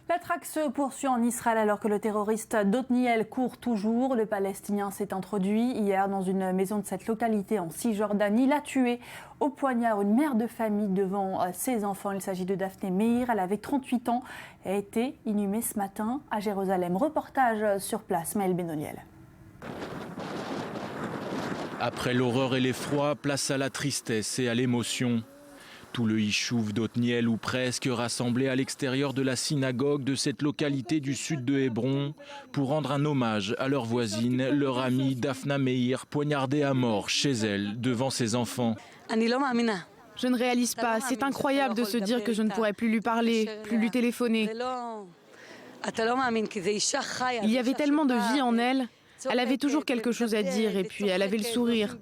La traque se poursuit en Israël alors que le terroriste Dotniel court toujours. Le Palestinien s'est introduit hier dans une maison de cette localité en Cisjordanie. Il a tué au poignard une mère de famille devant ses enfants. Il s'agit de Daphné Meir. Elle avait 38 ans et a été inhumée ce matin à Jérusalem. Reportage sur place, Maël Benoniel. Après l'horreur et l'effroi, place à la tristesse et à l'émotion. Tout le Yishuv d'Otniel ou presque rassemblé à l'extérieur de la synagogue de cette localité du sud de Hébron pour rendre un hommage à leur voisine, leur amie Daphna Meir, poignardée à mort chez elle devant ses enfants. Je ne réalise pas, c'est incroyable de se dire que je ne pourrai plus lui parler, plus lui téléphoner. Il y avait tellement de vie en elle. Elle avait toujours quelque chose à dire et puis elle avait le sourire.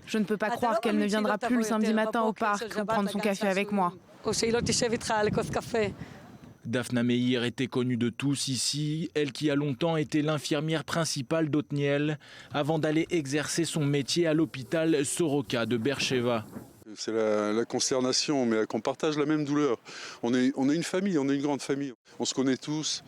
Je ne peux pas croire qu'elle ne viendra plus le samedi matin au parc pour prendre son café avec moi. Daphna Meir était connue de tous ici, elle qui a longtemps été l'infirmière principale d'Otniel avant d'aller exercer son métier à l'hôpital Soroka de Beersheva. C'est la consternation, mais qu'on partage la même douleur. On est une famille, on est une grande famille. On se connaît tous.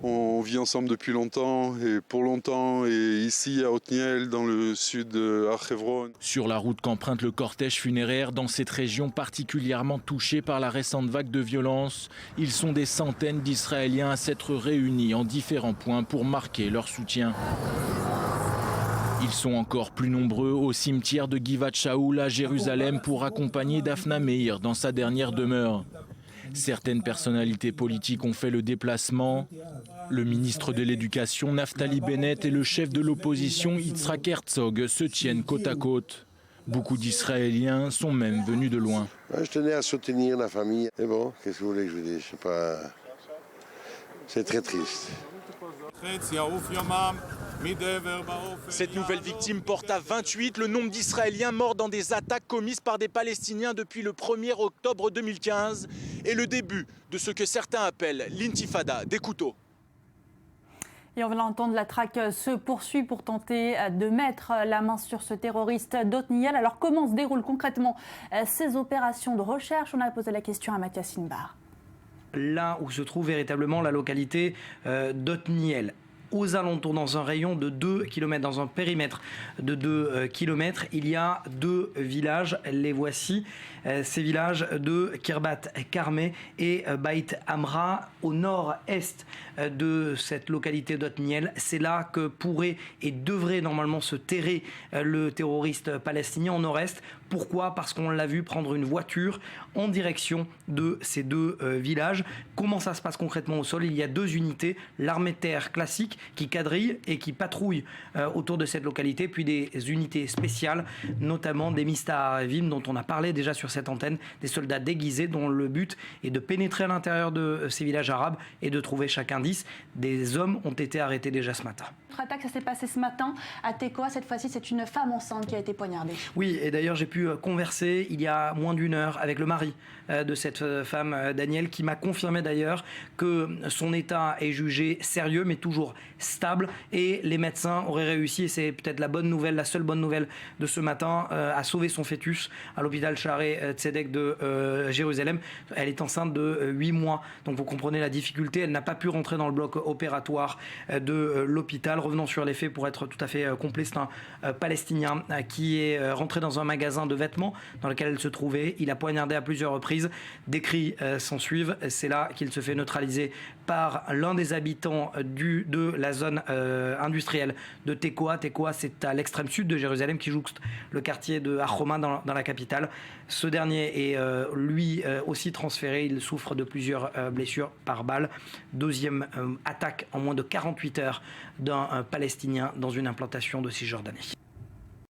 On vit ensemble depuis longtemps et pour longtemps, et ici à Otniel, dans le sud à Hebron. Sur la route qu'emprunte le cortège funéraire dans cette région particulièrement touchée par la récente vague de violence, ils sont des centaines d'Israéliens à s'être réunis en différents points pour marquer leur soutien. Ils sont encore plus nombreux au cimetière de Givat Shaul à Jérusalem pour accompagner Daphna Meir dans sa dernière demeure. Certaines personnalités politiques ont fait le déplacement. Le ministre de l'Éducation, Naftali Bennett, et le chef de l'opposition, Yitzhak Herzog, se tiennent côte à côte. Beaucoup d'Israéliens sont même venus de loin. Je tenais à soutenir la famille. Et bon, qu'est-ce que vous voulez que je vous dise? Je sais pas. C'est très triste. Cette nouvelle victime porte à 28 le nombre d'Israéliens morts dans des attaques commises par des Palestiniens depuis le 1er octobre 2015 et le début de ce que certains appellent l'intifada des couteaux. Et on va l'entendre, la traque se poursuit pour tenter de mettre la main sur ce terroriste d'Otniel. Alors comment se déroulent concrètement ces opérations de recherche? On a posé la question à Mathias Inbar. Là où se trouve véritablement la localité d'Otniel, aux alentours, dans un rayon de 2 km, dans un périmètre de 2 km, il y a 2 villages. Les voici, ces villages de Kirbat Karmé et Beit Amra, au nord-est de cette localité d'Otniel. C'est là que pourrait et devrait normalement se terrer le terroriste palestinien au nord-est. Pourquoi? Parce qu'on l'a vu prendre une voiture en direction de ces 2 villages. Comment ça se passe concrètement au sol? Il y a 2 unités, l'armée de terre classique qui quadrillent et qui patrouillent autour de cette localité, puis des unités spéciales, notamment des Mistarevim dont on a parlé déjà sur cette antenne, des soldats déguisés dont le but est de pénétrer à l'intérieur de ces villages arabes et de trouver chaque indice. Des hommes ont été arrêtés déjà ce matin. Notre attaque, ça s'est passé ce matin à Tekoa. Cette fois-ci, c'est une femme enceinte qui a été poignardée. Oui, et d'ailleurs, j'ai pu converser il y a moins d'1 heure avec le mari de cette femme, Daniel, qui m'a confirmé d'ailleurs que son état est jugé sérieux, mais toujours stable, et les médecins auraient réussi, et c'est peut-être la bonne nouvelle, la seule bonne nouvelle de ce matin, à sauver son fœtus à l'hôpital Shaare Tzedek de Jérusalem. Elle est enceinte de 8 mois, donc vous comprenez la difficulté. Elle n'a pas pu rentrer dans le bloc opératoire de l'hôpital. Revenons sur les faits pour être tout à fait complet. C'est un Palestinien qui est rentré dans un magasin de vêtements dans lequel elle se trouvait. Il a poignardé à plusieurs reprises. Des cris s'en suivent. C'est là qu'il se fait neutraliser par l'un des habitants de la zone industrielle de Tekoa. Tekoa, c'est à l'extrême sud de Jérusalem qui jouxte le quartier de Hachoma dans la capitale. Ce dernier est lui aussi transféré. Il souffre de plusieurs blessures par balle. Deuxième attaque en moins de 48 heures d'un Palestinien dans une implantation de Cisjordanie.